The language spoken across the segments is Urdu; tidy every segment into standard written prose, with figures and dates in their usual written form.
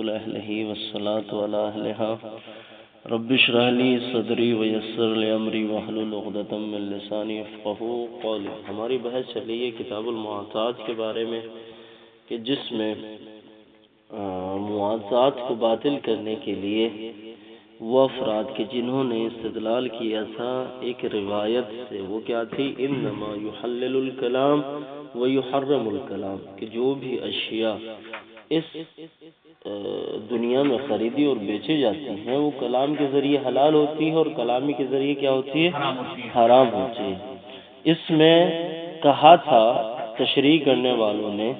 أهله والصلاة على أهلها رب اشرح لي صدري ويسر لي أمري واحلل عقدة من لساني يفقهوا قولي۔ ہماری بحث چل رہی ہے کتاب المعاطات کے بارے میں کہ جس میں معاطات کو باطل کرنے کے لیے وہ افراد کے جنہوں نے استدلال کیا تھا ایک روایت سے، وہ کیا تھی؟ انما یحلل الکلام ویحرم الکلام، کہ جو بھی اشیاء اس دنیا میں خریدی اور بیچی جاتی ہیں وہ کلام کے ذریعے حلال ہوتی ہے اور کلامی کے ذریعے کیا ہوتی ہے؟ حرام ہوتی ہے۔ اس میں کہا تھا تشریح کرنے والوں نے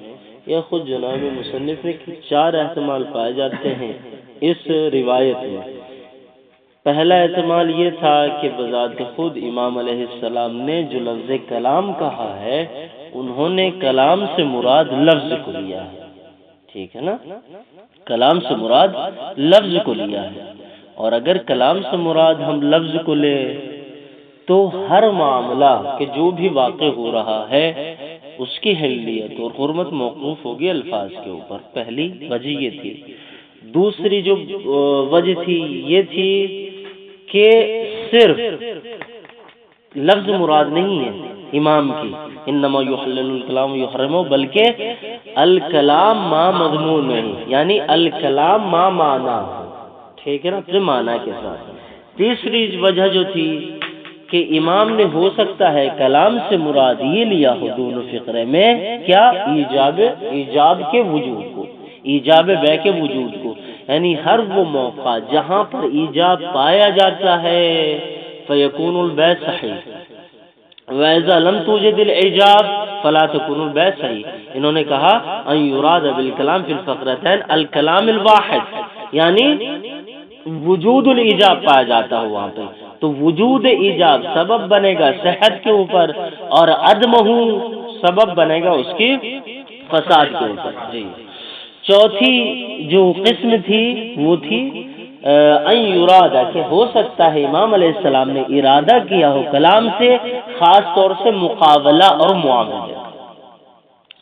یا خود جناب مصنف نے کہ 4 احتمال پائے جاتے ہیں اس روایت میں۔ پہلا احتمال یہ تھا کہ بذات خود امام علیہ السلام نے جو لفظ کلام کہا ہے انہوں نے کلام سے مراد لفظ کو لیا ہے، ٹھیک ہے نا؟ کلام سے مراد لفظ کو لیا ہے، اور اگر کلام سے مراد ہم لفظ کو لیں تو ہر معاملہ کہ جو بھی واقع ہو رہا ہے اس کی حلیت اور حرمت موقوف ہوگی الفاظ کے اوپر۔ پہلی وجہ یہ تھی۔ دوسری جو وجہ تھی یہ تھی کہ صرف لفظ مراد نہیں ہے امام کی انما یحلل الکلام یحرمو، بلکہ الکلام ما مضمون نہیں، یعنی الکلام ما معنی، ٹھیک ہے نا، اپنے معنی کے ساتھ۔ تیسری وجہ جو تھی کہ امام نے ہو سکتا ہے کلام سے مراد یہ لیا ہو دونوں فقرے میں کیا؟ ایجاب کے وجود کو، ایجاب بے کے وجود کو، یعنی ہر وہ موقع جہاں پر ایجاب پایا جاتا ہے فیکون البیع صحیح، وَإِذَا لَمْ تُوجِدِ الْإِجَابَ فَلَا تَكُونُ الْبَيْعُ صحیح۔ انہوں نے کہا ان یراد بالکلام فی الفقرتین الکلام الواحد، یعنی وجود الایجاب پایا جاتا ہو وہاں پہ، تو وجود ایجاب سبب بنے گا صحت کے اوپر اور عدمہ سبب بنے گا اس کی فساد کے اوپر۔ جی چوتھی جو قسم تھی وہ تھی ان یرادہ، کہ ہو سکتا ہے امام علیہ السلام نے ارادہ کیا ہو کلام سے خاص طور سے مقابلہ اور معاملہ۔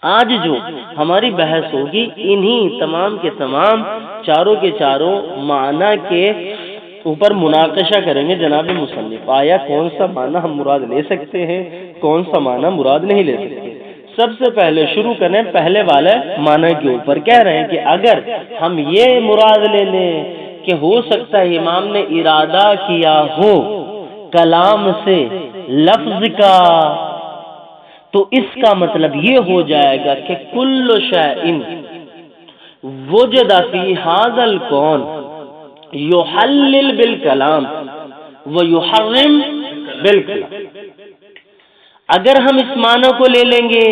آج جو ہماری بحث ہوگی انہی تمام کے تمام چاروں کے چاروں معنی کے اوپر مناقشہ کریں گے جناب مصنف۔ آیا کون سا معنی ہم مراد لے سکتے ہیں، کون سا معنی مراد نہیں لے سکتے۔ سب سے پہلے شروع کریں پہلے والے معنی کے اوپر۔ کہہ رہے ہیں کہ اگر ہم یہ مراد لے لیں کہ ہو سکتا ہے امام نے ارادہ کیا ہو کلام سے لفظ کا، تو اس کا مطلب یہ ہو جائے گا کہ کل شیء وجد فی ھذا الکون یحلل بالکلام ویحرم بالکلام۔ اگر ہم اس معنی کو لے لیں گے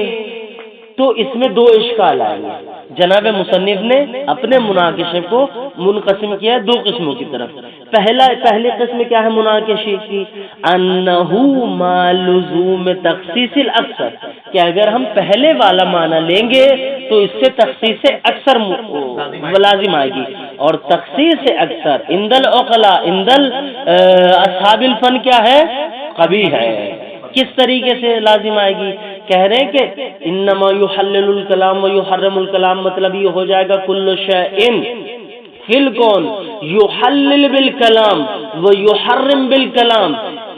تو اس میں 2 اشکال آئیں گے۔ جناب مصنف نے اپنے مناقشے کو منقسم کیا 2 قسموں کی طرف۔ پہلی قسم کیا ہے مناقشے کی؟ انہو ما لزوم تخصیص الاکثر، کہ اگر ہم پہلے والا معنی لیں گے تو اس سے تخصیص اکثر لازم آئے گی، اور تخصیص اکثر عند العقلاء عند اصحاب الفن کیا ہے؟ قبیح ہے۔ کس طریقے سے لازم آئے گی؟ کہہ رہے ہیں کہ انما یحلل الکلام ویحرم الکلام، مطلب یہ ہو جائے گا کل شیء فی الکون یحلل بالکلام ویحرم بالکلام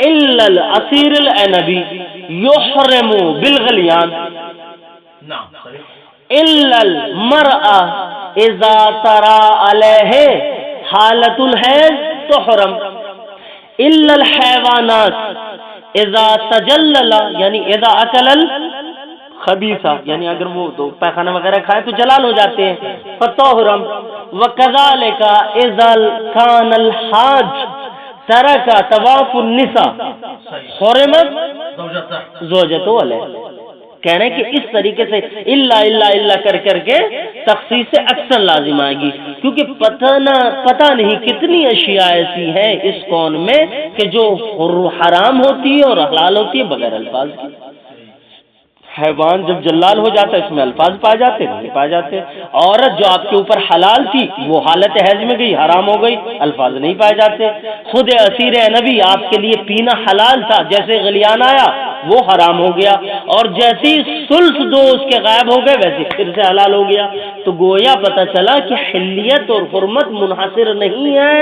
الا العصیر العنبی یحرم بالغلیان، الا المرأة اذا ترى علیہ حالت الحیض تحرم، الا الحیوانات اذا تجلل، یعنی اذا اکل الخبیثہ، یعنی اگر وہ تو پیخانہ وغیرہ کھائے تو جلال ہو جاتے ہیں، فتحرم، وکذالک اذا کان الحاج ترک طواف النساء حرمت زوجته علیہ۔ کہہ رہے ہیں کہ اس طریقے سے الا کر کے تخصیص اکثر لازم آئے گی، کیونکہ پتہ نہیں کتنی اشیاء ایسی ہیں اس کون میں کہ جو حرام ہوتی ہے اور حلال ہوتی ہے بغیر الفاظ کی۔ حیوان جب جلال ہو جاتا ہے اس میں الفاظ پائے جاتے نہیں پائے جاتے۔ عورت جو آپ کے اوپر حلال تھی وہ حالت حیض میں گئی حرام ہو گئی، الفاظ نہیں پائے جاتے۔ خود اسیر نبی آپ کے لیے پینا حلال تھا، جیسے غلیان آیا وہ حرام ہو گیا، اور جیسی ثلث دو اس کے غائب ہو گئے ویسے پھر سے حلال ہو گیا۔ تو گویا پتہ چلا کہ حلیت اور حرمت منحصر نہیں ہے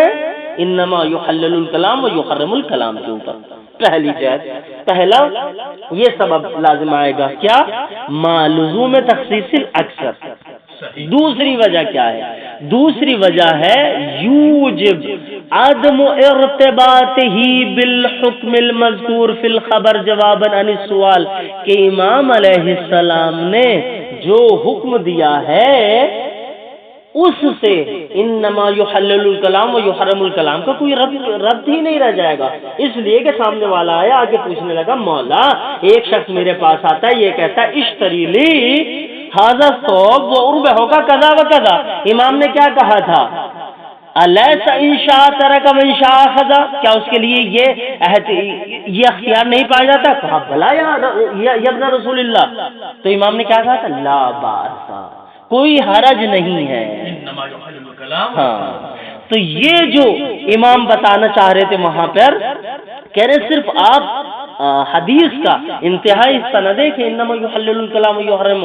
انما یحلل الکلام و یحرم الکلام کے اوپر۔ پہلی جہت، پہلا یہ سبب لازم آئے گا کیا؟ ما لزوم تخصیص الاکثر۔ دوسری وجہ کیا ہے؟ دوسری وجہ ہے یوجب عدم ارتباط ہی بالحکم المذکور فی الخبر جوابا عن السؤال، کہ امام علیہ السلام نے جو حکم دیا ہے اس سے انما یحلل الکلام و یحرم الکلام کا کوئی ربط ہی نہیں رہ جائے گا، اس لیے کہ سامنے والا آیا آگے پوچھنے لگا مولا ایک شخص میرے پاس آتا ہے، یہ کہتا ہے اشتری لی ھذا الثوب واربحہ کا کذا و کذا، امام نے کیا کہا تھا؟ الیس انشاء ترک و انشاء خذا، کیا اس کے لیے یہ اختیار نہیں پایا جاتا؟ کہا بھلا یا ابن رسول اللہ، تو امام نے کیا کہا تھا؟ لا باس، کوئی حرج نہیں ہے۔ ہاں، تو یہ جو امام بتانا چاہ رہے تھے وہاں پر کہہ رہے صرف آپ حدیث کا انتہائی حصہ نہ دیکھیں انما یحلل الکلام یحرم،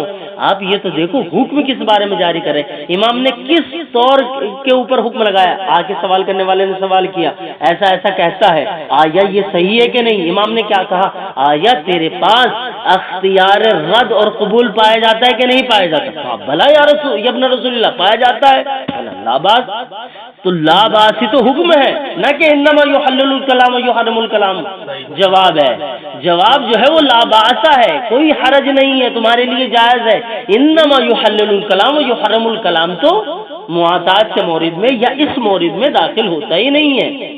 آپ یہ تو دیکھو حکم کس بارے میں جاری کرے، امام نے کس طور کے اوپر حکم لگایا۔ آگے سوال کرنے والے نے سوال کیا ایسا ایسا کہتا ہے، آیا یہ صحیح ہے کہ نہیں؟ امام نے کیا کہا؟ آیا تیرے پاس اختیار رد اور قبول پایا جاتا ہے کہ نہیں پایا جاتا؟ بھلا یا ابن رسول اللہ پایا جاتا ہے، لا باس، تو لا باس ہی تو حکم ہے، نہ کہ انما یحلل الکلام یحرم الکلام جواب ہے۔ جواب جو ہے وہ لا باسا ہے، کوئی حرج نہیں ہے، تمہارے لیے جائز ہے۔ انما یحلل الکلام و یحرم الکلام تو معاطات کے مورد میں یا اس مورد میں داخل ہوتا ہی نہیں ہے،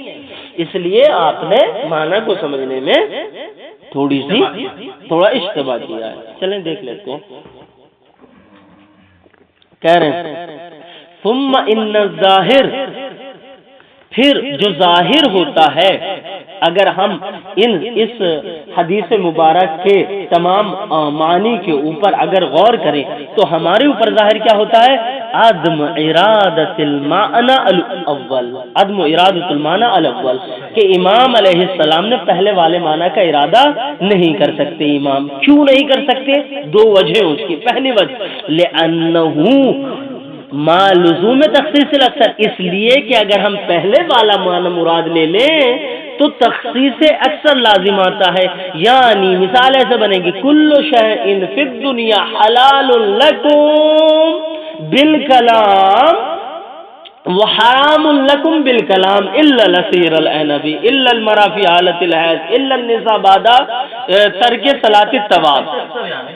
اس لیے آپ نے معنی کو سمجھنے میں تھوڑا اشتباہ کیا ہے۔ چلیں دیکھ لیتے ہیں، کہہ رہے ہیں ثم ان الظاہر، پھر جو ظاہر ہوتا ہے اگر ہم اس حدیث مبارک کے تمام معنی کے اوپر اگر غور کریں تو ہمارے اوپر ظاہر کیا ہوتا ہے؟ عدم ارادت المعنی الاول، عدم ارادت المعنی الاول، کہ امام علیہ السلام نے پہلے والے معنی کا ارادہ نہیں کر سکتے۔ امام کیوں نہیں کر سکتے؟ دو وجہ اس کی۔ پہلی وجہ لأنہ ما لزوم تخصیص الاکثر، اس لیے کہ اگر ہم پہلے والا معنی مراد لے لیں تو تخصیص اکثر لازم آتا ہے، یعنی مثال ایسے بنے گی کل شیء فی الدنیا حلال لکم بالکلام وحرام لکم بالکلام الا الاسیر العنبی الا المرأة فی حالت الحیض الا النساء بعد ترک صلاۃ الطواف،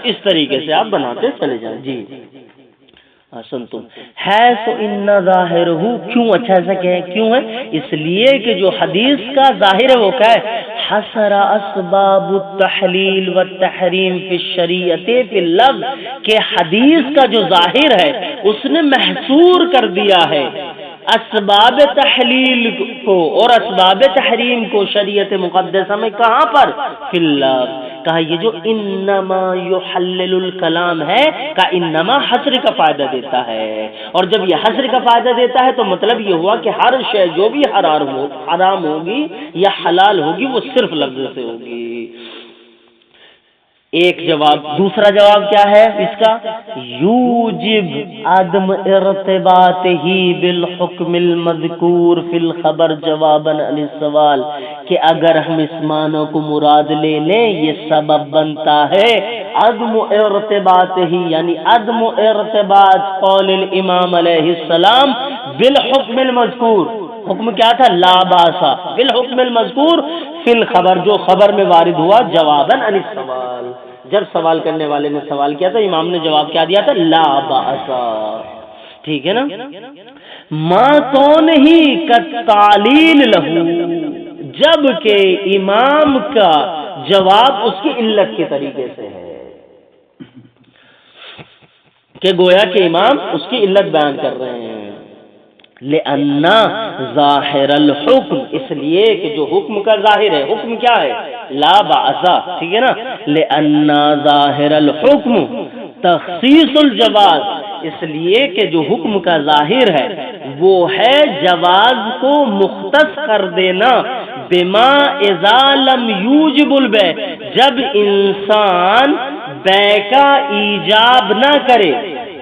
اس طریقے سے آپ بناتے چلے جائیں۔ جی سن تم ہے سو ان ظاہر ہو، کیوں اچھا ایسا کہ کیوں ہے؟ اس لیے کہ جو حدیث کا ظاہر ہے وہ کیا ہے؟ حصر اسباب التحلیل والتحریم فی الشریعت فی اللفظ، کہ حدیث کا جو ظاہر ہے اس نے محصور کر دیا ہے اسباب تحلیل کو اور اسباب تحریم کو شریعت مقدسہ میں، کہاں پر؟ فی اللفظ، کہا یہ جو انما یحلل الکلام ہے کا انما حصر کا فائدہ دیتا ہے، اور جب یہ حصر کا فائدہ دیتا ہے تو مطلب یہ ہوا کہ ہر شے جو بھی حرام ہوگی یا حلال ہوگی وہ صرف لفظ سے ہوگی۔ ایک جواب۔ دوسرا جواب کیا ہے اس کا؟ یوجب عدم ارتباط ہی بالحکم المذکور فی الخبر جوابا عن السوال، کہ اگر ہم اس معنی کو مراد لے لیں یہ سبب بنتا ہے عدم ارتباط ہی، یعنی عدم ارتباط قول الامام علیہ السلام بالحکم المذکور، حکم کیا تھا؟ لا باسا بالحکم المذکور فی الخبر، جو خبر میں وارد ہوا جوابا عن السوال، جب سوال کرنے والے نے سوال کیا تھا امام نے جواب کیا دیا تھا؟ لا باسا، ٹھیک ہے نا؟ ما کون ہی کتعلیل لہو، جب کہ امام کا جواب اس کی علت کے طریقے سے ہے، کہ گویا کہ امام اس کی علت بیان کر رہے ہیں۔ لأن ظاہر الحکم، اس لیے کہ جو حکم کا ظاہر ہے، حکم کیا ہے؟ لا بأسا، ٹھیک ہے نا؟ لأن ظاہر الحکم تخصیص الجواز، اس لیے کہ جو حکم کا ظاہر ہے وہ ہے جواز کو مختص کر دینا بما اذا لم یوجب البیع، جب انسان بے کا ایجاب نہ کرے،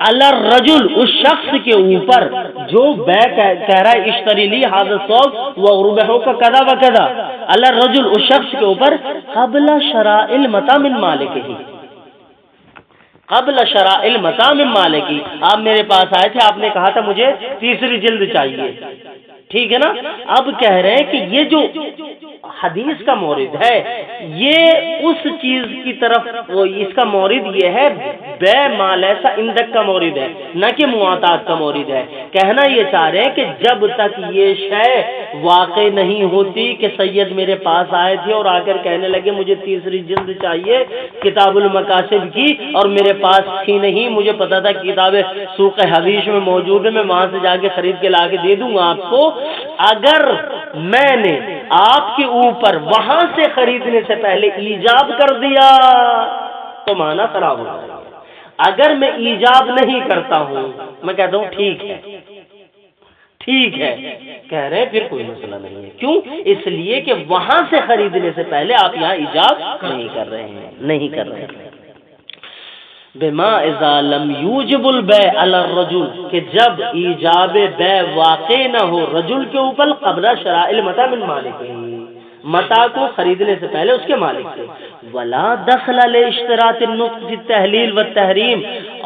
علی الرجل، اس شخص کے اوپر جو بے کہہ رہا ہے اشتری لی ھذا الثوب واربحه کا کذا و کذا، علی الرجل، اس شخص کے اوپر قبل شراء المتاع من مالکہ، قبل شراء المتاع من مالکہ، آپ میرے پاس آئے تھے، آپ نے کہا تھا مجھے تیسری جلد چاہیے، ٹھیک ہے نا؟ اب کہہ رہے ہیں کہ یہ جو حدیث کا مورد ہے یہ اس چیز کی طرف، وہ اس کا مورد یہ ہے بے مال ایسا اندک کا مورد ہے، نہ کہ معاطات کا مورد ہے۔ کہنا یہ چاہ رہے ہیں کہ جب تک یہ شے واقع نہیں ہوتی کہ سید میرے پاس آئے تھے اور آ کر کہنے لگے مجھے تیسری جلد چاہیے کتاب المقاصد کی، اور میرے پاس تھی نہیں، مجھے پتا تھا کتاب سوق حویش میں موجود ہے، میں وہاں سے جا کے خرید کے لا کے دے دوں گا آپ کو، اگر میں نے آپ کے اوپر وہاں سے خریدنے سے پہلے ایجاب کر دیا تو معنی خراب ہو جائے گا۔ اگر میں ایجاب نہیں کرتا ہوں، میں کہتا ہوں ٹھیک ہے ٹھیک ہے، کہہ رہے ہیں پھر کوئی مسئلہ نہیں ہے۔ کیوں؟ اس لیے کہ وہاں سے خریدنے سے پہلے آپ یہاں ایجاب نہیں کر رہے ہیں۔ بما اذا لم یوجب البیع علی الرجل، کہ جب ایجاب بیع واقع نہ ہو رجل کے اوپر قبل شراء المتاع من مالکہ، متاع کو خریدنے سے پہلے اس کے مالک سے، ولا دخل لاشتراط النطق فی التحلیل والتحریم،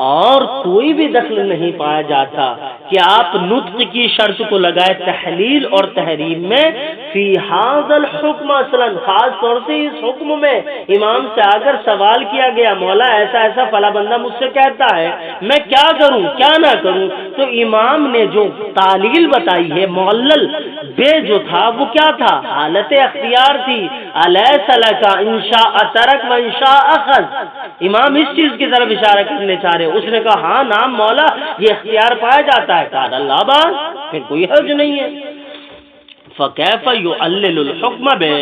اور کوئی بھی دخل نہیں پایا جاتا کہ آپ نطق کی شرط کو لگائے تحلیل اور تحریم میں، فی ھذا الحکم اصلا، خاص طور سے اس حکم میں امام سے آ کر سوال کیا گیا مولا ایسا ایسا فلاں بندہ مجھ سے کہتا ہے، میں کیا کروں کیا نہ کروں، تو امام نے جو تعلیل بتائی ہے معلل بے جو تھا وہ کیا تھا؟ حالت اختیار تھی، الیس لک ان شاء ترک و ان شاء اخذ، امام اس چیز کی طرف اشارہ کرنے چاہ رہے، اس نے کہا ہاں نام مولا یہ اختیار پایا جاتا ہے، کہا اللہ بات پھر کوئی حرج نہیں ہے۔ فکیف یعلل الحکم بے،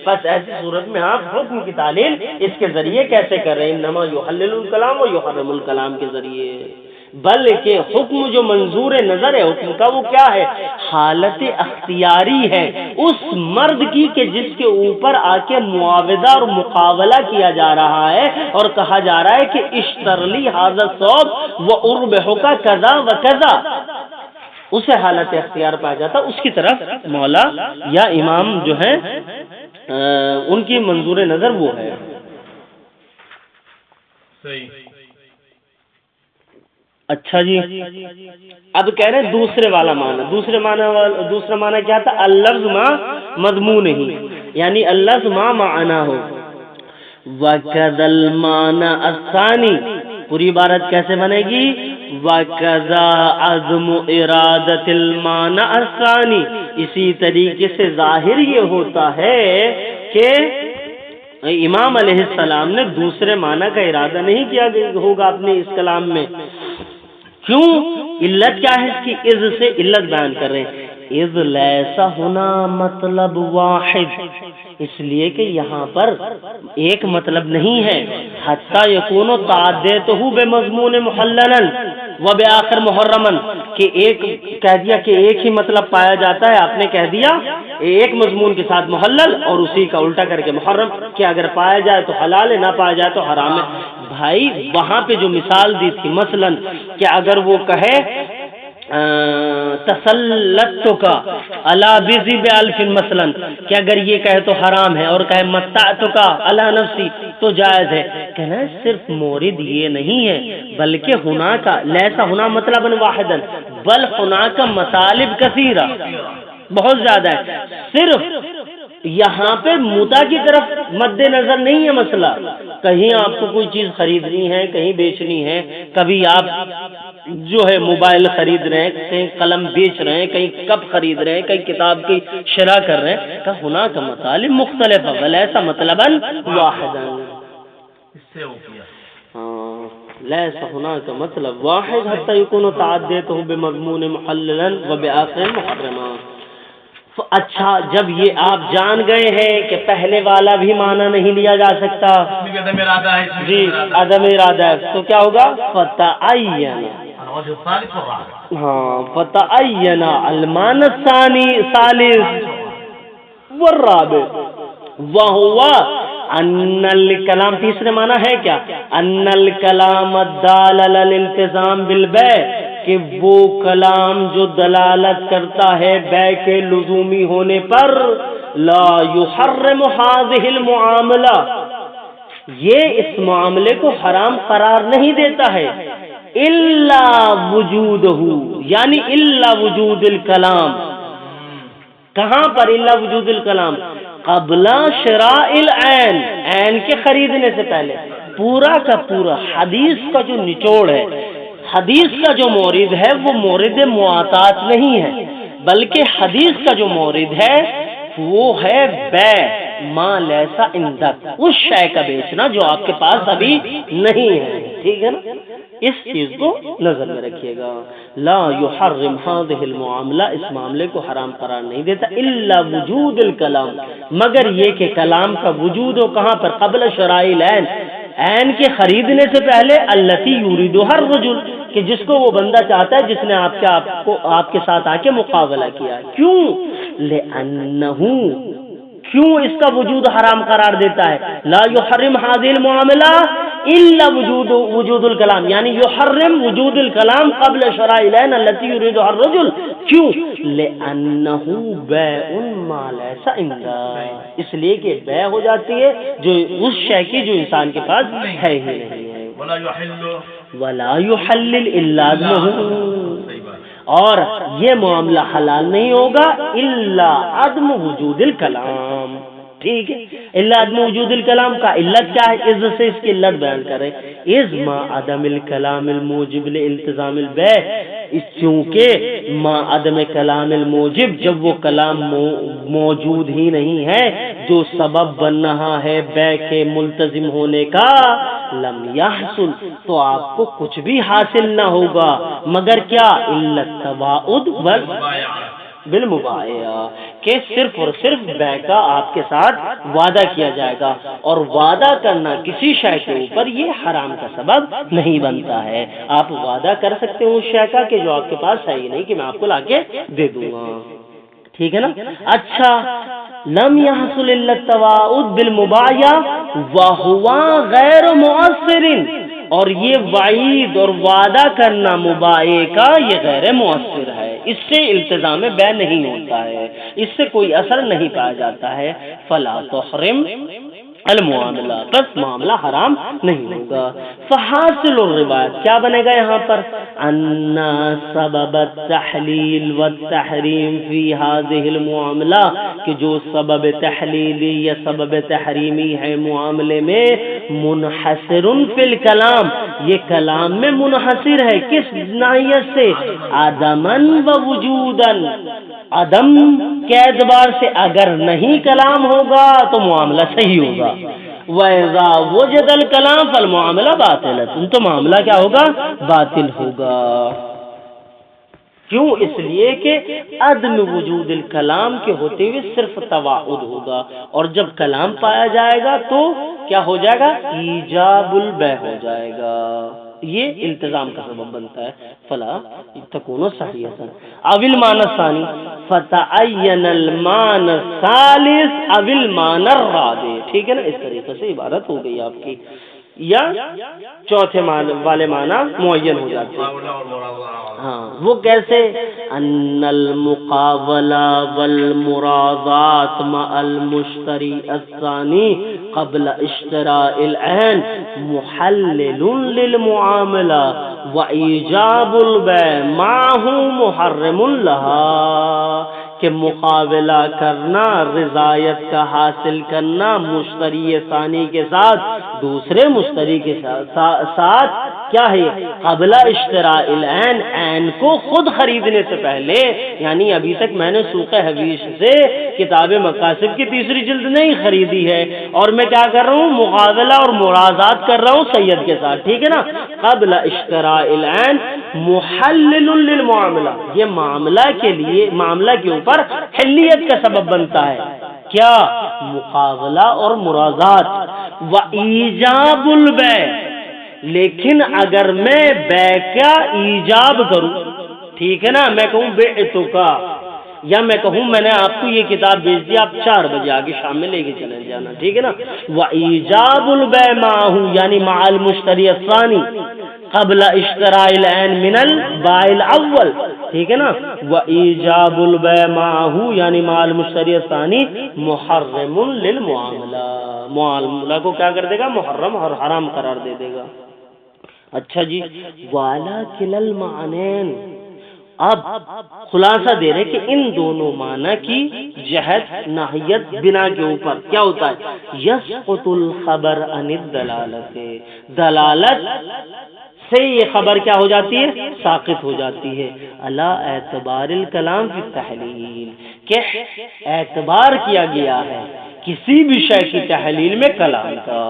بس ایسی صورت میں آپ حکم کی تعلیل اس کے ذریعے کیسے کر رہے ہیں؟ انما یحلل الکلام و یحرم الکلام کے ذریعے، بلکہ حکم جو منظور نظر ہے حکم کا وہ کیا ہے؟ حالت اختیاری ہے اس مرد کی کہ جس کے اوپر آ کے معاوضہ اور مقابلہ کیا جا رہا ہے اور کہا جا رہا ہے کہ اشترلی ھذا الثوب واربحک کذا و کذا، اسے حالت اختیار پایا جاتا، اس کی طرف مولا یا امام جو ہے ان کی منظور نظر وہ ہے۔ صحیح۔ اچھا جی، اب کہہ رہے ہیں دوسرے والا معنی، دوسرا معنی کیا تھا؟ اللفظ ما مضمون ہی، یعنی اللفظ ما معنی ہو، وَكَذَا الْمَعنَى الثَّانِي، پوری عبارت کیسے بنے گی؟ وَكَذَا عَزْمُ إِرَادَةِ الْمَعنَى الثَّانِي، اسی طریقے سے ظاہر یہ ہوتا ہے کہ امام علیہ السلام نے دوسرے معنی کا ارادہ نہیں کیا ہوگا اپنے اس کلام میں۔ کیوں؟ علت کیا ہے اس کی؟ اذ سے علت بیان کر رہے ہیں، اذ لیسا ہونا مطلب واحد، اس لیے کہ یہاں پر ایک مطلب نہیں ہے، حتی یکون تعدیتہ بمضمون محللا و بآخر محرما، کہ ایک کہہ دیا کہ ایک ہی مطلب پایا جاتا ہے، آپ نے کہہ دیا ایک مضمون کے ساتھ محلل اور اسی کا الٹا کر کے محرم، کہ اگر پایا جائے تو حلال ہے، نہ پایا جائے تو حرام ہے۔ بھائی وہاں پہ جو مثال دی تھی مثلا کہ اگر وہ کہے تسلطت کا علی بذی بالف مثلا، کہ اگر یہ کہے تو حرام ہے، اور کہے متعت کا علی نفسی تو جائز ہے، کہنا ہے صرف مورد یہ نہیں ہے بلکہ ہونا کا لیسا ہونا مطلب واحدا بل ہونا کا مطالب کثیرہ، بہت زیادہ ہے، صرف یہاں پہ متا کی طرف مد نظر نہیں ہے مسئلہ، کہیں آپ کو کوئی چیز خریدنی ہے، کہیں بیچنی ہے، کبھی آپ جو ہے موبائل خرید رہے ہیں، کہیں قلم بیچ رہے ہیں، کہیں کپ خرید رہے ہیں، کہیں کتاب کی شرح کر رہے ہیں، کہ ہونا کا مطالب مختلف ہے ولیسا مطلبا واحدا، اس سے ہو گیا لیسا ہونا کا مطلب واحد حتی یکون تعدیتہ بمضمون محللا و بآخر محرما۔ اچھا، جب یہ آپ جان گئے ہیں کہ پہلے والا بھی معنی نہیں لیا جا سکتا، جی عدم ارادہ ہے، تو کیا ہوگا؟ فتعین، ہاں فتعین المعنی الثانی ثالث، والرابع وہو ان الکلام، تیسرے معنی ہے کیا؟ ان الکلام الدال علی الالتزام بالبیع، کہ وہ کلام جو دلالت کرتا ہے بیع کے لزومی ہونے پر، لا یحرم هذه المعاملہ، یہ اس معاملے کو حرام قرار نہیں دیتا ہے، الا وجودہ، یعنی الا وجود الکلام، کہاں پر الا وجود الکلام؟ قبل شراء العین، عین کے خریدنے سے پہلے۔ پورا کا پورا حدیث کا جو نچوڑ ہے، حدیث کا جو مورد ہے وہ مورد معاطات نہیں ہے، بلکہ حدیث کا جو مورد ہے وہ ہے بیع ما لیسا عندک، اس شے کا بیچنا جو آپ کے پاس ابھی نہیں ہے، ٹھیک ہے نا؟ اس چیز کو نظر میں رکھیے گا۔ لا یحرم هذه المعاملہ، اس معاملے کو حرام قرار نہیں دیتا، الا وجود الکلام، مگر یہ کہ کلام کا وجود ہو، کہاں پر؟ قبل شراء العین، عین کے خریدنے سے پہلے، التی یریدها الرجل، کہ جس کو وہ بندہ چاہتا ہے جس نے آپ کے ساتھ آ کے مقابلہ کیا۔ کیوں؟ لأنہ، کیوں اس کا وجود حرام قرار دیتا ہے؟ لا یحرم هذه المعاملہ الا وجود الکلام، یعنی یحرم وجود الکلام قبل شراء العین التي يريدها الرجل، کیوں؟ لأنه بیع ما لیس عنده، اس لیے کہ بیع ہو جاتی ہے جو اس شے کی جو انسان کے پاس ہے ہی نہیں ہے۔ ولا یحلل الا عدمہ، اور یہ معاملہ حلال نہیں ہوگا الا عدم وجود الکلام، ٹھیک ہے؟ الا عدم وجود الکلام کا علت کیا ہے؟ اس سے اس کی علت بیان کریں، از ما عدم الکلام الموجب لالتزام البیع، اس چونکہ ما عدم کلام الموجب، جب وہ کلام موجود ہی نہیں ہے جو سبب بن رہا ہے بیع کے ملتزم ہونے کا، لم یحصل، تو آپ کو کچھ بھی حاصل نہ ہوگا مگر کیا؟ الا التواعد بالمبایعہ، کہ صرف اور صرف بیع کا آپ کے ساتھ وعدہ کیا جائے گا، اور وعدہ کرنا کسی شے کے اوپر یہ حرام کا سبب نہیں بنتا ہے۔ آپ وعدہ کر سکتے ہیں اس شے کا کہ جو آپ کے پاس ہے ہی نہیں، کہ میں آپ کو لا کے دے دوں گا، ٹھیک ہے نا؟ اچھا، لم يحصل الا التواعد بالمبایعہ وهو غیر مؤثر، اور یہ وعید اور وعدہ کرنا مبایع کا یہ غیر مؤثر ہے، اس سے التزام بیع نہیں ہوتا ہے، اس سے کوئی اثر نہیں پایا جاتا ہے۔ فلا تحرم المعاملہ، بس معاملہ حرام نہیں ہوگا۔ فحاصل الروایت کیا بنے گا یہاں پر؟ ان سبب التحلیل والتحریم فی هذه المعاملہ، کہ جو سبب تحلیلی یا سبب تحریمی ہے معاملے میں، منحصر فی الکلام، یہ کلام میں منحصر ہے، کس ناحیت سے؟ عدمن و وجودن، عدم کے اعتبار سے، اگر نہیں کلام ہوگا تو معاملہ صحیح ہوگا، وَإِذَا وُجِدَ الْكَلَامُ فَالْمُعَامَلَةُ بَاطِلَةٌ، تو معاملہ کیا ہوگا؟ باطل ہوگا۔ کیوں؟ اس لیے کہ عدم وجود الکلام کے ہوتے ہوئے صرف تواعد ہوگا، اور جب کلام پایا جائے گا تو کیا ہو جائے گا؟ ایجاب البیع ہو جائے گا، یہ التزام کا سبب بنتا ہے۔ فلا تکون صحیحا او المعنى الثانی فتعین المعنى الثالث او المعنى الرابع، ٹھیک ہے نا؟ اس طریقے سے عبارت ہو گئی آپ کی، یا چوتھے والے معنی معین ہو جاتے ہیں۔ ہاں، وہ کیسے؟ ان المقابلہ والمراضات مع المشتری الثانی قبل اشتراء العین محلل للمعاملہ وایجاب البیع معه محرم لها، کہ مقابلہ کرنا، رضایت کا حاصل کرنا مشتری ثانی کے ساتھ، دوسرے مشتری کے ساتھ کیا ہے؟ قبل اشتراء العین، عین کو خود خریدنے سے پہلے، یعنی ابھی تک میں نے سوق حویش سے کتاب مقاصد کی تیسری جلد نہیں خریدی ہے، اور میں کیا کر رہا ہوں؟ مقابلہ اور مرازات کر رہا ہوں سید کے ساتھ، ٹھیک ہے نا؟ قبل اشتراء العین محلل للمعاملہ، یہ معاملہ کے لیے، معاملہ کے اوپر حلیت کا سبب بنتا ہے، کیا؟ مقابلہ اور مرازات، وایجاب البیع، لیکن اگر میں بیع کا ایجاب کروں، ٹھیک ہے نا، میں کہوں بعتک، یا میں کہوں میں نے آپ کو یہ کتاب بھیج دی، آپ 4 بجے آگے شام میں لے کے چلے جانا، ٹھیک ہے نا. وَإِيجَابُ الْبَيْعِ مَعَهُ یعنی مع المشتری الثانی قبل اشتراء العین من البائع الاول، ٹھیک ہے نا. وَإِيجَابُ الْبَيْعِ مَعَهُ یعنی مع المشتری الثانی محرم للمعاملہ، معاملہ کو کیا کر دے گا؟ محرم اور حرام قرار دے دے گا. اچھا جی، وَعَلَى كِلَا الْمَعْنَيْنِ اب خلاصہ دے رہے کہ ان دونوں معنی کی جہت ناحیت بنا کے اوپر کیا ہوتا ہے؟ یسقط الخبر عن الدلالت، دلالت سے یہ خبر کیا ہو جاتی ہے؟ ساقط ہو جاتی ہے. علی اعتبار الکلام فی التحلیل، کہ اعتبار کیا گیا ہے کسی بھی شے کی تحلیل میں کلام کا،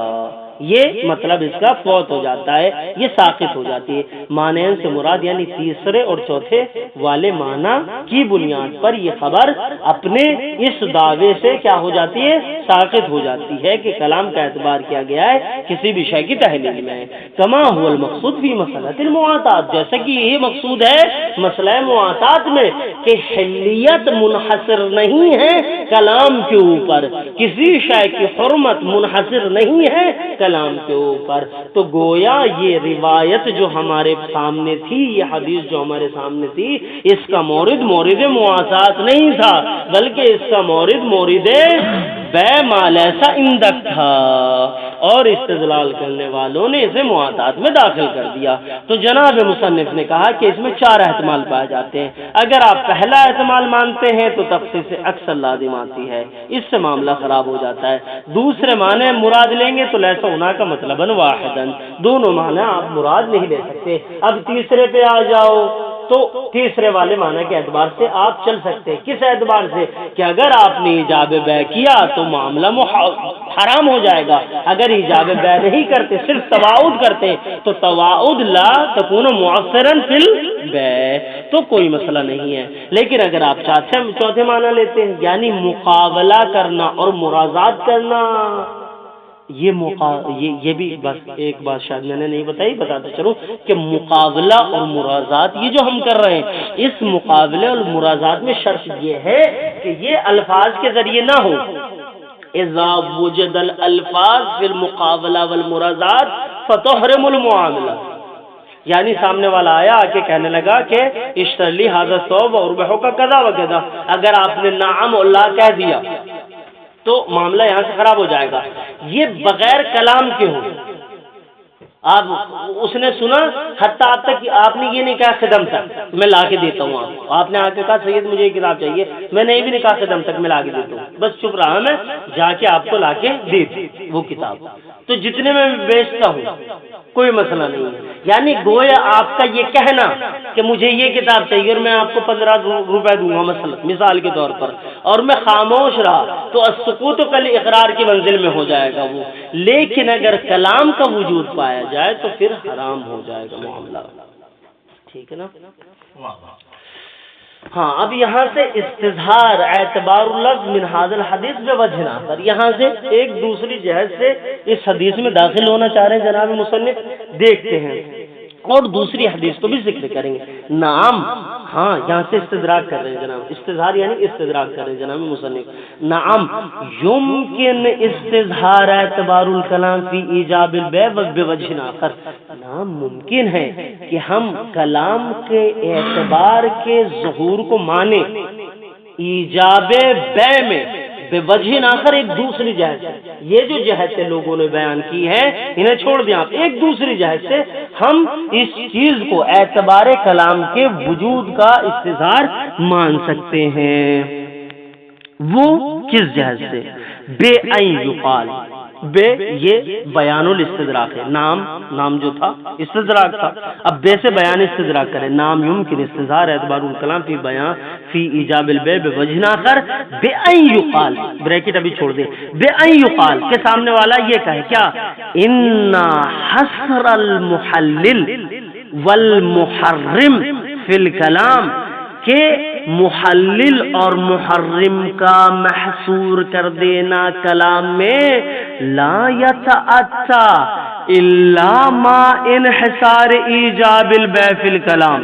یہ مطلب اس کا فوت ہو جاتا ہے، یہ ساقط ہو جاتی ہے. معنیین سے مراد یعنی تیسرے اور چوتھے والے معنی کی بنیاد پر یہ خبر اپنے اس دعوے سے کیا ہو جاتی ہے؟ ساقط ہو جاتی ہے کہ کلام کا اعتبار کیا گیا ہے کسی بھی شے کی تحلیل میں. کما هو المقصود فی مسئلہ المعاطات، جیسا کہ یہ مقصود ہے مسئلہ معاطات میں کہ حلیت منحصر نہیں ہے کلام کے اوپر، کسی شے کی حرمت منحصر نہیں ہے کلام کے اوپر. تو گویا یہ روایت جو ہمارے سامنے تھی، یہ حدیث جو ہمارے سامنے تھی، اس کا مورد معاطات نہیں تھا، بلکہ اس کا مورد بے ما لیس عندک تھا، اور استدلال کرنے والوں نے اسے معاطات میں داخل کر دیا. تو جناب مصنف نے کہا کہ اس میں 4 احتمال پائے جاتے ہیں. اگر آپ پہلا احتمال مانتے ہیں تو تخصیص اکثر لازم آتی ہے، اس سے معاملہ خراب ہو جاتا ہے. دوسرے معنی مراد لیں گے تو لیس ہونا کا مطلب واحدن، دونوں معنی آپ مراد نہیں لے سکتے. اب تیسرے پہ آ جاؤ تو تیسرے والے معنی کے اعتبار سے آپ چل سکتے ہیں. کس اعتبار سے؟ کہ اگر آپ نے ایجاب بیع کیا تو معاملہ حرام ہو جائے گا، اگر ایجاب بیع نہیں کرتے صرف تواعد کرتے تو تواعد لا تکون مؤثرا فی البیع، تو کوئی مسئلہ نہیں ہے. لیکن اگر آپ چوتھے معنی لیتے ہیں یعنی مقابلہ کرنا اور مرازات کرنا، یہ بھی بس ایک بات شاید میں نے نہیں بتائی، بتاتا چلوں کہ مقابلہ اور مرازات یہ جو ہم کر رہے ہیں، اس مقابلے اور مرازات میں شرط یہ ہے کہ یہ الفاظ کے ذریعے نہ ہو. اذا وجد الالفاظ فی المقابلہ والمرازات فتحرم المعاملہ، یعنی سامنے والا آیا آ کے کہنے لگا کہ اشتری ھذا الثوب وربحو کا کذا و کذا، اگر آپ نے نعم اللہ کہہ دیا تو معاملہ یہاں سے خراب ہو جائے گا. یہ بغیر کلام کے ہو، آپ اس نے سنا، حتیٰ آپ تک آپ نے یہ نہیں کہا قدم تک میں لا کے دیتا ہوں، آپ نے آ کے کہا سید مجھے یہ کتاب چاہیے، میں نے یہ بھی نہیں کہا قدم تک میں لا کے دیتا ہوں، بس چپ رہا میں، جا کے آپ کو لا کے دے دی وہ کتاب، تو جتنے میں بیچتا ہوں کوئی مسئلہ نہیں ہے. یعنی گویا آپ کا یہ کہنا کہ مجھے یہ کتاب چاہیے اور میں آپ کو 15 روپے دوں گا مثال کے طور پر، اور میں خاموش رہا تو السکوت کل اقرار کی منزل میں ہو جائے گا وہ. لیکن اگر کلام کا وجود پایا جائے تو پھر حرام ہو جائے گا معاملہ. ٹھیک ہے نا؟ ہاں، اب یہاں سے استظہار اعتبار اللفظ من هذا الحدیث بوجہ آخر، یہاں سے ایک دوسری جہت سے اس حدیث میں داخل ہونا چاہ رہے ہیں جناب مصنف. دیکھتے ہیں اور دوسری حدیث کو بھی ذکر کریں گے. نعم، ہاں یہاں سے استدراک کر رہے ہیں جناب، استظہار یعنی استدراک کر رہے ہیں جناب مصنف. نعم یمکن استظہار اعتبار الکلام فی ایجاب البیع بوجہ آخر، نعم ممکن ہے کہ ہم کلام کے اعتبار کے ظہور کو مانیں ایجاب بیع میں بوجہ آخر، ایک دوسری جہت سے. یہ جو جہتیں لوگوں نے بیان کی ہے انہیں چھوڑ دیں آپ، ایک دوسری جہت سے ہم اس چیز کو اعتبار کلام کے وجود کا استظہار مان سکتے ہیں. وہ کس جہت سے؟ بے این یقال، بے یہ بیان الاستدراک ہے، نام جو تھا استدراک تھا، اب بے سے بیان استدراک کریں. نام یمکن استظہار اعتبار الکلام فی بیان فی ایجاب البیع بوجہ آخر بے این یقال، بریکٹ ابھی چھوڑ دیں، بے این یقال کے سامنے والا یہ کہے کیا؟ ان حصر المحلل والمحرم فی الکلام، کہ محلل اور محرم کا محصور کر دینا کلام میں لا یتعطا الا ما انحصار ایجاب البیع فی الکلام،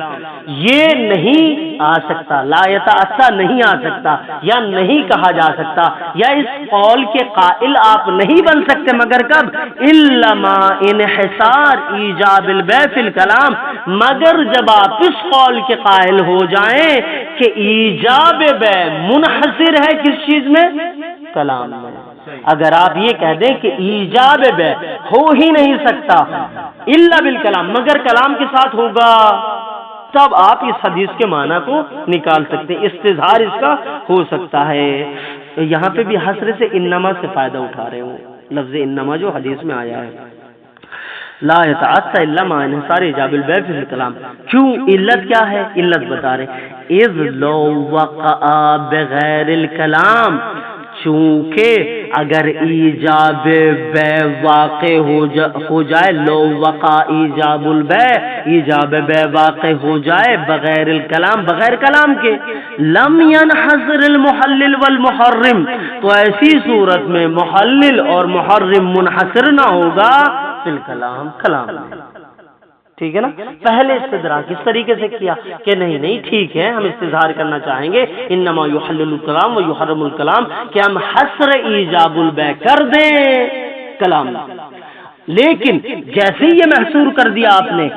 یہ نہیں آ سکتا، لا یتعطا نہیں آ سکتا یا نہیں کہا جا سکتا یا اس قول کے قائل آپ نہیں بن سکتے مگر کب؟ الا ما انحصار ایجاب البیع فی الکلام، مگر جب آپ اس قول کے قائل ہو جائیں کہ ایجاب بیع منحصر ہے کس چیز میں؟ کلام میں۔ اگر آپ یہ کہہ دیں کہ ایجاب بیع ہو ہی نہیں سکتا الا بالکلام مگر کلام کے ساتھ ہوگا، تب آپ اس حدیث کے معنی کو نکال سکتے ہیں، استظہار اس کا ہو سکتا ہے۔ یہاں پہ بھی حصر سے انما سے فائدہ اٹھا رہے ہوں، لفظ انما جو حدیث میں آیا ہے، لا يتعطى الا ما انحصار ایجاب البیع فی الکلام، کیوں؟ علت کیا ہے؟ علت بتا رہے، اذ لو وقع بغیر الکلام، چونکہ اگر ایجاب بیع واقع ہو جائے، لو وقع ایجاب البیع، ایجاب بیع واقع ہو جائے بغیر الکلام، بغیر کلام کے، لم ينحصر المحلل والمحرم، تو ایسی صورت میں محلل اور محرم منحصر نہ ہوگا فی الکلام، کلام میں۔ ٹھیک ہے نا؟ پہلے استدراک کس طریقے سے کیا کہ نہیں ٹھیک ہے، ہم استظہار کرنا چاہیں گے انما یحلل الکلام و یحرم الکلام، کہ ہم حصر ایجاب البیع کر دیں کلام میں، لیکن جیسے یہ محصور کر دیا آپ نے،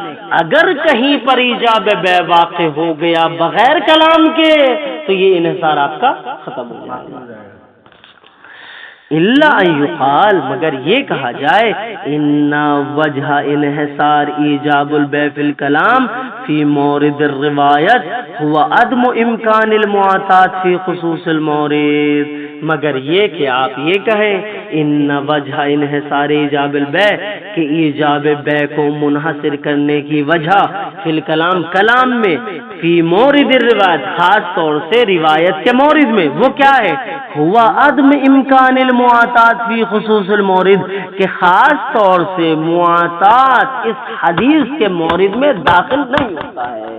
اگر کہیں پر ایجاب بیع واقع ہو گیا بغیر کلام کے تو یہ انحصار آپ کا ختم ہو جائے گا۔ الا ان یقال، مگر یہ کہا جائے، ان وجہ انحصار ایجاب البیع فی الکلام فی مورد الروایت هو عدم امکان المعاطات فی خصوص المورد، مگر یہ کہ آپ یہ کہیں ان وجہ انحصار ایجاب البیع، کہ ایجاب بیع کو منحصر کرنے کی وجہ فی الکلام، کلام میں، فی مورد الروایت، خاص طور سے روایت کے مورد میں، وہ کیا ہے؟ ہوا عدم امکان المعاطات فی خصوص المورد، کہ خاص طور سے معاطات اس حدیث کے مورد میں داخل نہیں ہوتا ہے،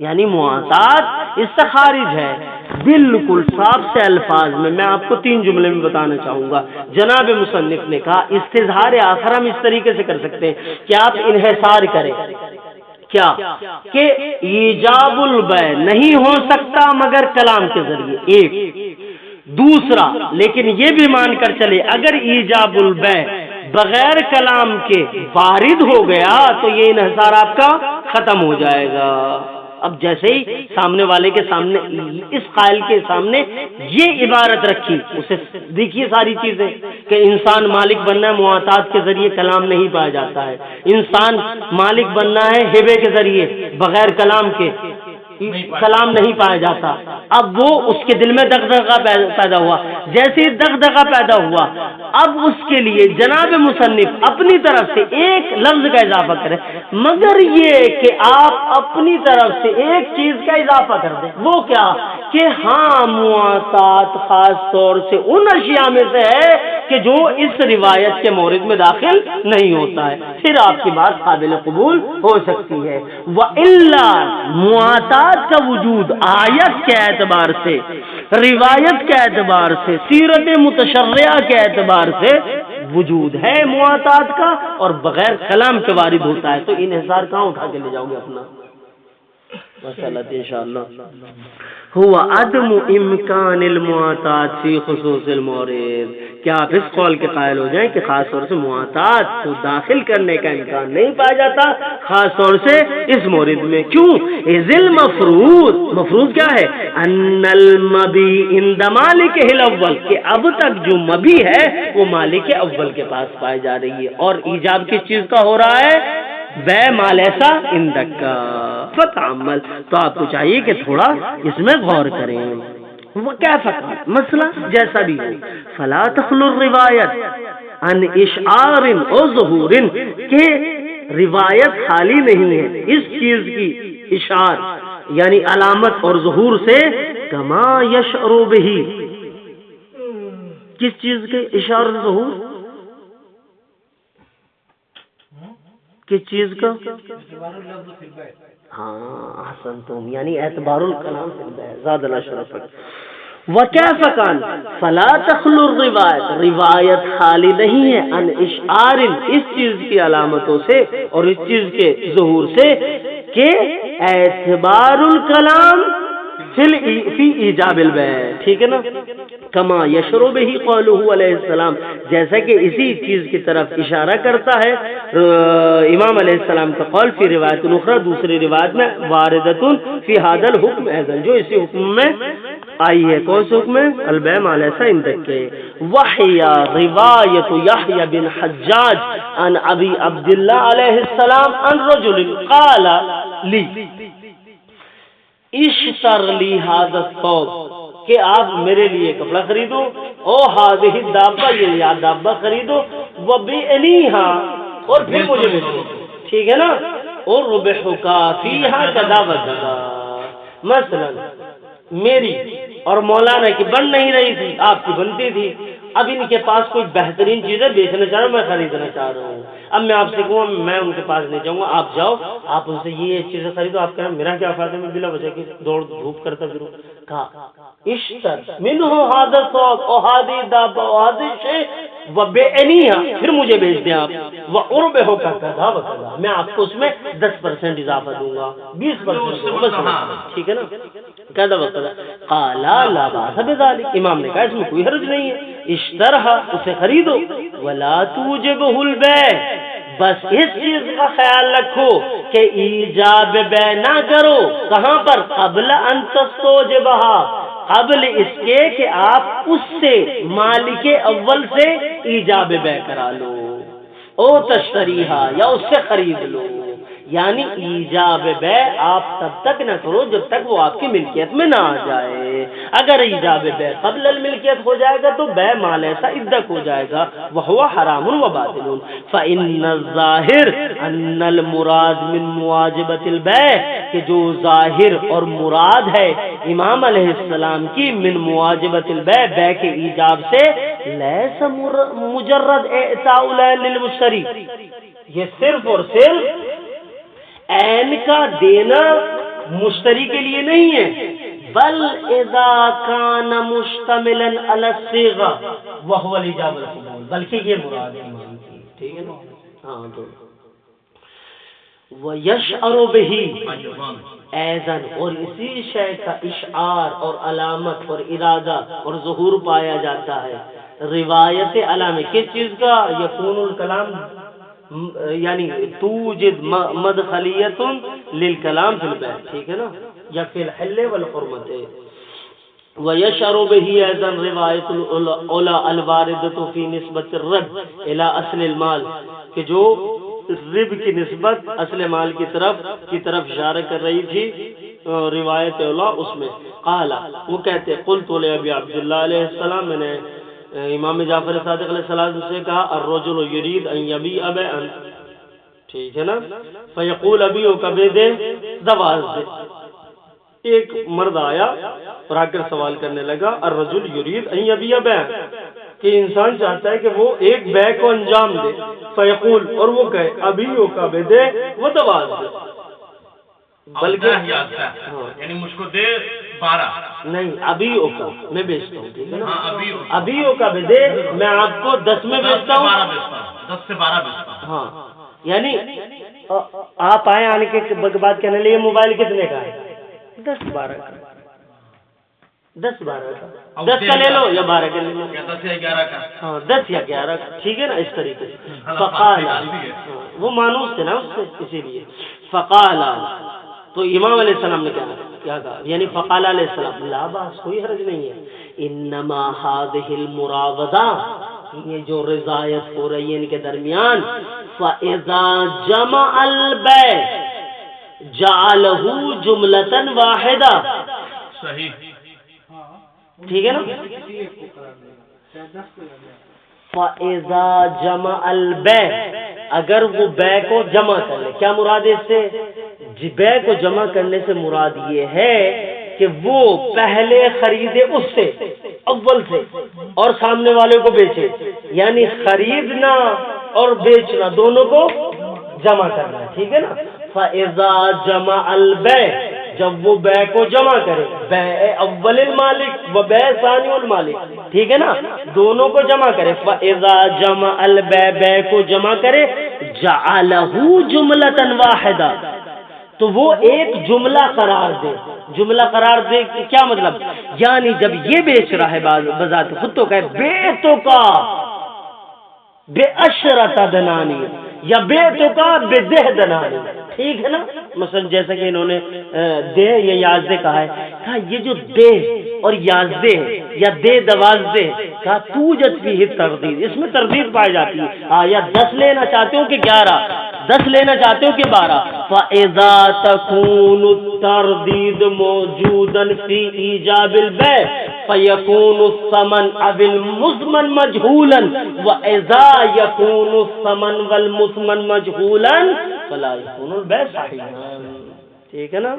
یعنی معاطات اس سے خارج ہے۔ بالکل صاف سے الفاظ میں آپ کو 3 جملے میں بتانا چاہوں گا۔ جناب مصنف نے کہا استظہار آخر ہم اس طریقے سے کر سکتے ہیں کہ آپ انحصار کریں، کیا کہ ایجاب البیع نہیں ہو سکتا مگر کلام کے ذریعے، ایک۔ دوسرا، لیکن یہ بھی مان کر چلے اگر ایجاب البیع بغیر کلام کے وارد ہو گیا تو یہ انحصار آپ کا ختم ہو جائے گا۔ اب جیسے ہی سامنے والے کے سامنے، اس قائل کے سامنے یہ عبارت رکھی، اسے دیکھیے ساری چیزیں کہ انسان مالک بننا ہے معاطات کے ذریعے، کلام نہیں پایا جاتا ہے، انسان مالک بننا ہے ہبے کے ذریعے، بغیر کلام کے کلام نہیں پایا جاتا۔ اب وہ اس کے دل میں دغدغہ پیدا ہوا، جیسے ہی دغدغہ پیدا ہوا، اب اس کے لیے جناب مصنف اپنی طرف سے ایک لفظ کا اضافہ کرے، مگر یہ کہ آپ اپنی طرف سے ایک چیز کا اضافہ کر دیں، وہ کیا کہ ہاں معاطات خاص طور سے ان اشیاء میں سے ہے کہ جو اس روایت کے مورد میں داخل نہیں ہوتا ہے، پھر آپ کی بات قابل قبول ہو سکتی ہے۔ وَإِلَّا، معاطات کا وجود آیت کے اعتبار سے، روایت کے اعتبار سے، سیرت متشرعہ کے اعتبار سے وجود ہے معاطات کا، اور بغیر کلام کے وارد ہوتا ہے، تو انحصار کہاں اٹھا کے لے جاؤ گے اپنا؟ مسئلہ انشاءاللہ ہوا عدم امکان المعاطات فی خصوص المورد، کیا آپ اس قول کے قائل ہو جائیں کہ خاص طور سے معاطات کو داخل کرنے کا امکان نہیں پایا جاتا خاص طور سے اس مورد میں؟ کیوں؟ ذل مفروض کیا ہے؟ ان المبی عند مالک الاول، کہ اب تک جو مبی ہے وہ مالک اول کے پاس پائی جا رہی ہے، اور ایجاب کس چیز کا ہو رہا ہے؟ بے مال ایسا اندک کا فتعمل، تو آپ کو چاہیے کہ تھوڑا اس میں غور کریں۔ وہ کیا فقط مسئلہ جیسا بھی ہو، فلا تخلو الروایت ان اشعار و ظہور، کہ روایت خالی نہیں ہے اس چیز کی اشعار یعنی علامت اور ظہور سے، کما یشعر بہ، کس چیز کے اشعار و ظہور؟ کس چیز کا؟ ہاں احسنتم، یعنی اعتبار الکلام زاد اللہ شرفک، وَكَيْفَ كَانَ فَلَا تَخْلُو الرِّوَایَت، روایت خالی نہیں ہے ان اشعار، اس چیز کی علامتوں سے اور اس چیز کے ظہور سے کہ اعتبار الکلام فی ایجاب البیع، ٹھیک ہے نا، کما یشرو بہ قولہ علیہ السلام، جیسا کہ اسی چیز کی طرف اشارہ کرتا ہے امام علیہ السلام کا قول فی روایت اخرى، دوسری روایت میں واردۃ فی ھذا الحکم ایضا، جو اسی حکم میں آئی ہے، کون سے حکم ہے؟ البیع ما لیس عندک کے۔ وحی روایت یحیی بن حجاج عن ابی عبداللہ علیہ السلام عن رجل قال لی اشتر لی ھذا الثوب، کہ آپ میرے لیے کپڑا خریدو، او ھذہ الدابہ، یہ دابہ خریدو، وبئنیھا، اور پھر مجھے بیچو، ٹھیک ہے نا، اور ربحک فیھا کذا وکذا، مثلا میری اور مولانا کی بن نہیں رہی تھی، آپ کی بنتی تھی، اب ان کے پاس کوئی بہترین چیزیں بیچنا چاہ رہا ہوں، میں خریدنا چاہ رہا ہوں، اب میں آپ سے کہوں میں ان کے پاس نہیں جاؤں گا، آپ جاؤ، آپ ان سے یہ چیزیں خریدو، آپ کہیں میرا کیا فائدہ، میں بلا وجہ کی دوڑ دھوپ کرتا پھروں، کہا اشتر منہ ھذا الثوب او ھذہ الدابہ او ھذہ الشیء وبئنیھا، پھر مجھے بیچ دیں آپ، واربحک کذا وکذا، میں آپ کو اس میں 10% اضافہ دوں گا، 20%، ٹھیک ہے نا، کذا وکذا، قال لا باس بذلک، امام نے کہا اس میں کوئی حرج نہیں ہے، اشترھا، اسے خریدو، ولا توجبہ البیع، بس اس چیز کا خیال رکھو کہ ایجاب بیع نہ کرو، کہاں پر؟ قبل ان تستوجبھا، قبل اس کے کہ آپ اس سے مالک اول سے ایجاب بیع کرا لو، او تشتریھا، یا اس سے خرید لو، یعنی ایجاب بیع آپ تب تک نہ کرو جب تک وہ آپ کی ملکیت میں نہ آ جائے، اگر ایجاب بیع قبل الملکیت ہو جائے گا تو بیع مال ایسا عندک ہو جائے گا، وہو حرام و باطل، فإن الظاہر ان المراد من مواجبۃ البیع، کہ جو ظاہر اور مراد ہے امام علیہ السلام کی من مواجبۃ البیع، بیع کے ایجاب سے، لیس مجرد اعطاء للمشتری، یہ صرف اور صرف عین کا دینا مشتری کے لیے نہیں ہے، بل اذا کان مشتملا علی الصیغہ وہو الایجاب والقبول، بلکہ یہ مراد ہے امام کی، ٹھیک ہے نا، ہاں تو وَيَشْعَرُ بِهِ ایضاً، اور اسی شے کا اشعار اور علامت اور ارادہ اور ظہور پایا جاتا ہے، روایت علامہ کس چیز کا؟ یکون الکلام، یعنی توجد مدخلیت للکلام فی البیع، ٹھیک ہے نا، یا فی الحل والحرمت، وَيَشْعَرُ بِهِ ایضاً روایت الاولا الواردۃ فی نسبت الرب الی اصل المال، کہ جو رب کی نسبت اصل مال کی طرف اشارہ کر رہی تھی روایت اولا، اس میں قال، وہ کہتے قلت لابی عبداللہ علیہ السلام، میں نے امام جعفر صادق علیہ السلام سے کہا الرجل یرید ان یبیع بیعا، ٹھیک ہے نا، فیقول ابیع کبے دے دواز دے، ایک مرد آیا اور آ کر سوال کرنے لگا الرجل یرید ان یبیع بیعا، کہ انسان چاہتا ہے کہ وہ ایک بیع کو انجام دے، فیقول، اور وہ کہے ابیع کبے دے وہ دواز دے، بلکہ یعنی مجھ کو دے 12 نہیں، ابیع کا میں بیچتا ہوں، ٹھیک ہے نا، ابیع کا دے میں آپ کو 10 میں بیچتا ہوں، 10 سے 12 بیچتا ہوں، ہاں، یعنی آپ آئے آنے کے بعد کہنے لئے موبائل کتنے کا ہے؟ 10-12 کا، 10-12 کا، 10 کا لے لو یا 12 کا لے لو، 10 یا 11 کا، ہاں 10 یا 11 کا، ٹھیک ہے نا، اس طریقے سے، فقال، وہ مانوس تھے نا اس سے، اسی لیے فقال، تو امام علیہ السلام نے کیا کہا، یعنی فقال علیہ السلام لا باس، کوئی حرج نہیں ہے، انما هذه المراوضہ، یہ جو رضایت ہو رہی ہے ان کے درمیان، فاذا جمع البیع جعلہ جملۃ واحدہ، صحیح، ٹھیک ہے نا، فاذا جمع البیع، اگر وہ بیع کو جمع کر لے، کیا مراد ہے اس سے؟ بیع کو جمع کرنے سے مراد یہ ہے کہ وہ پہلے خریدے اس سے اول سے اور سامنے والے کو بیچے، یعنی خریدنا اور بیچنا دونوں کو جمع کرنا، ٹھیک ہے نا، فاذا جمع البیع جب وہ بے کو جمع کرے، بے اول المالک و بے ثانی المالک، ٹھیک ہے نا، دونوں کو جمع کرے، فَإِذَا جَمَعَ الْبَيْعَ، بے کو جمع کرے، جَعَلَهُ جُمْلَةً وَاحِدَةً، تو وہ ایک جملہ قرار دے۔ جملہ قرار دے کیا مطلب؟ یعنی جب یہ بیچ رہا ہے بذات خود تو کہ بیتو کا بے اشرت دنانی یا بیتو کا بے دہ دنانی، ٹھیک ہے نا، مثلا جیسا کہ انہوں نے دے یا یازدے کہا ہے، کہا یہ جو دے اور یازدے یا دے دوازدے، کہا توجد فیہ تردید، اس میں تردید پائی جاتی ہے، یا 10 لینا چاہتے ہو کہ 11، 10 لینا چاہتے ہو کہ 12، فَإِذَا تَكُونُ التَّرْدِيدُ مَوْجُودًا فِي إِيجَابِ الْبَيْعِ فَيَكُونُ الثَّمَنُ أَوِ الْمُزْمَنُ مَجْهُولًا وَإِذَا يَكُونُ الثَّمَنُ وَالْمُزْمَنُ مَجْهُولًا فَلَا يَكُونُ الْبَيْعُ صَحِيحًا، ٹھیک ہے نا۔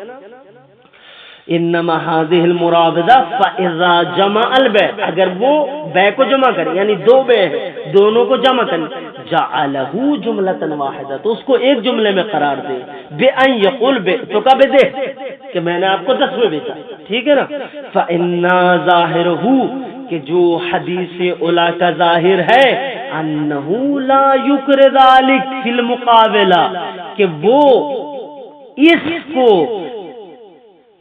انما هذه المرابطہ فاذا جمع البيع، اگر وہ بے کو جمع کرے، یعنی دو بے ہیں دونوں کو جمع کرے، جعلہ جملۃ واحدہ، تو اس کو ایک جملے میں قرار دے، بے ان یقول بے تو کا بے دے کہ میں نے آپ کو 10 میں بیچا، ٹھیک ہے نا۔ فانا ظاہرہ، کہ جو حدیث اولا کا ظاہر ہے، انہ لا یکر ذلک فی المقابلہ، کہ وہ اس کو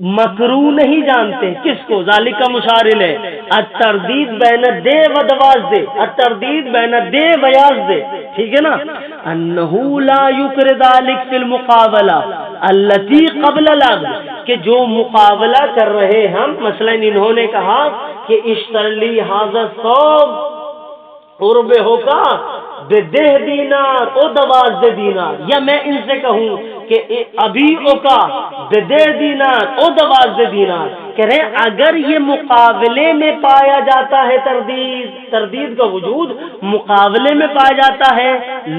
مکروہ نہیں جانتے، کس کو؟ ذالک کا مشارل ہے، التردید بین دے و دوازدے، التردید بین دے و یازدے، ٹھیک ہے نا۔ انہ لا یکر ذلک فی المقابلہ التی قبل العقد، کہ جو مقابلہ کر رہے ہم، مثلا انہوں نے کہا کہ اشتری ھذا الثوب قربے ہو کا بے 10 دینار او 12 دینار، یا میں ان سے کہوں کہ ابھی اوکا بے 10 دینار او 12 دینار، کہہ رہے اگر یہ مقابلے میں پایا جاتا ہے تردید کا وجود مقابلے میں پایا جاتا ہے،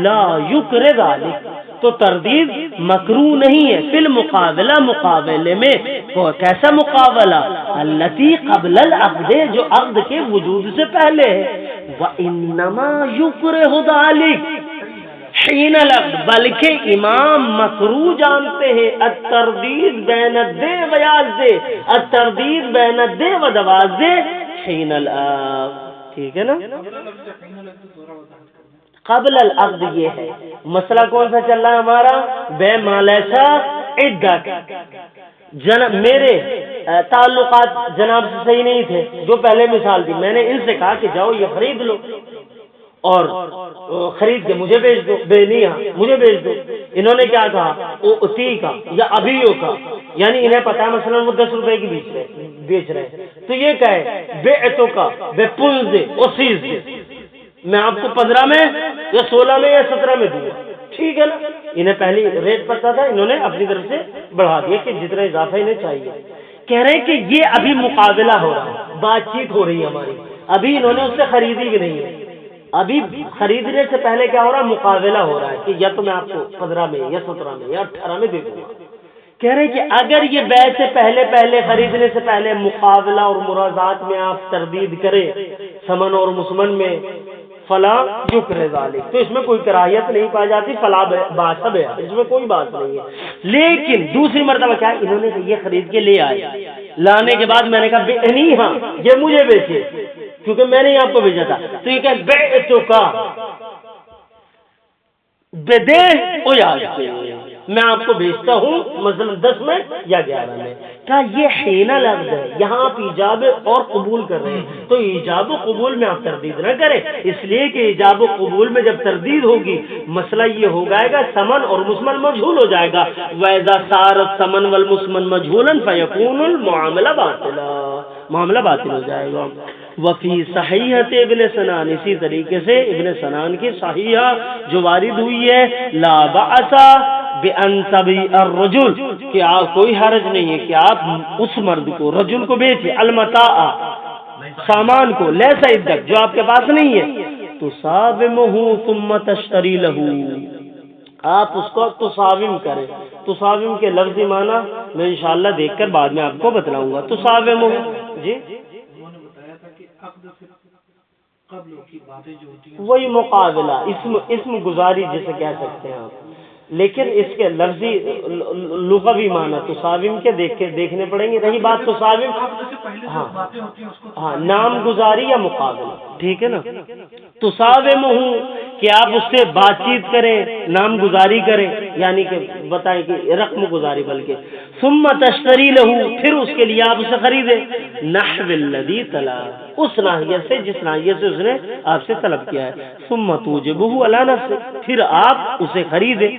لا یکر ذالک، تو تردید مکروہ نہیں ہے، فی المقابلہ، مقابلے میں، کیسا مقابلہ؟ التی قبل العقد، جو عقد کے وجود سے پہلے ہے، وانما یکرہ ذالک حین العقد، بلکہ امام مکروہ جانتے ہیں التردید بین الدے و یازدے، التردید بین الدے و دوازدے حین العقد، ٹھیک ہے نا۔ قبل العقد یہ ہے مسئلہ کون سا چل رہا ہے ہمارا؟ بے مالیسا عدت، میرے تعلقات جناب سے صحیح نہیں تھے، جو پہلے مثال دی، میں نے ان سے کہا کہ جاؤ یہ خرید لو اور خرید کے مجھے بیچ دو، بے نہیں مجھے بیچ دو، انہوں نے کیا کہا؟ او اتی کا یا ابھیوں کا، یعنی انہیں پتا ہے مثلا وہ 10 روپے کی بیچ رہے ہیں، تو یہ کہے بے اتو کا بے پنز دے او سیز دے، میں آپ کو 15 میں یا 16 میں یا 17 میں دوں گا، ٹھیک ہے نا۔ انہیں پہلی ریٹ پتا تھا، انہوں نے اپنی طرف سے بڑھا دیا کہ جتنا اضافہ انہیں چاہیے۔ کہہ رہے ہیں کہ یہ ابھی مقابلہ ہو رہا ہے، بات چیت ہو رہی ہے ہماری، ابھی انہوں نے اس سے خریدی بھی نہیں ہے، ابھی خریدنے سے پہلے کیا ہو رہا ہے؟ مقابلہ ہو رہا ہے کہ یا تو میں آپ کو 15 میں یا 17 میں یا 18 میں دے دوں گا۔ کہہ رہے ہیں کہ اگر یہ بیع سے پہلے خریدنے سے پہلے مقابلہ اور مرازعات میں آپ تردید کریں ثمن اور مسمن میں، فلا یکر ذالک، تو اس میں کوئی کراہیت نہیں پائی جاتی، فلا باس ہے، اس میں کوئی بات نہیں ہے۔ لیکن دوسری مرتبہ کیا، انہوں نے یہ خرید کے لے آئے، لانے کے بعد میں نے کہا نہیں، ہاں یہ مجھے بیچے کیونکہ میں نے آپ کو بھیجا تھا، تو یہ کہ بیعتو کا بے دے او یاد، میں آپ کو بیچتا ہوں مثلا 10 میں یا 11 میں، کیا یہ حین العقد ہے، یہاں آپ ایجاب اور قبول کر رہے ہیں، تو ایجاب و قبول میں آپ تردید نہ کریں، اس لیے کہ ایجاب و قبول میں جب تردید ہوگی مسئلہ یہ ہو جائے گا ثمن اور مسمن مجہول ہو جائے گا، وَإِذَا صَارَ الثَّمَنُ وَالْمُسْمَنُ مَجْهُولًا فَيَكُونُ الْمُعَامَلَةُ بَاطِلًا، معاملہ باطل ہو جائے گا۔ وفی صحیحۃ ابن سنان، اسی طریقے سے ابن سنان کی صحیحہ جو وارد ہوئی ہے، لا بأس بأن تبیع الرجل، کہ آپ کوئی حرج نہیں ہے کہ آپ اس مرد کو، رجل کو بیچے، المتاع سامان کو، لیس عندک جو آپ کے پاس نہیں ہے، تصاومہ ثم تشتری لہ، آپ اس کو تصاوم کریں، تصاوم کے لفظی معنی میں انشاءاللہ دیکھ کر بعد میں آپ کو بتلاؤں گا۔ تصاومہ، جی وہی مقابلہ، اسم گزاری جسے کہہ سکتے ہیں آپ، لیکن اس کے لفظی لغوی معنی تساوم کے دیکھنے پڑیں گے. رہی بات تساوم، ہاں نام گزاری یا مقابلہ، ٹھیک ہے نا. تساوم ہوں کہ آپ اس سے بات چیت کریں، نام گزاری کریں، یعنی کہ بتائیں کہ رقم گزاری، بلکہ ثم تشتری لہو، پھر اس کے لیے آپ اسے خریدیں، نحو الذی تلا، اس ناحیے سے جس ناحیے سے اس نے آپ سے طلب کیا ہے. ثم توجبہ علی نفسک، پھر آپ اسے خریدیں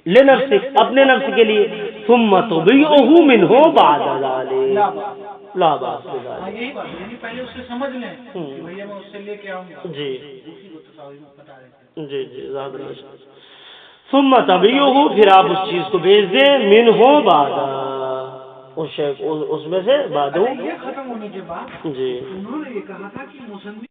لنفسک، اپنے نفس کے لیے. ثم تبیعہ منہ بعد ذلک لا باس بذلک. یہی بات یعنی پہلے اسے سمجھ لیں کہ بھیا میں اس سے لے کے آؤں گا. جی اسی کو تساوی بتا رہے تھے. جی زیادہ نہیں. ثم تبیعہ، پھر آپ اس چیز کو بیچ دیں، منہ بعد، اس میں سے بعد. یہ ختم ہونے کے بعد جی انہوں نے یہ کہا تھا کہ مصنف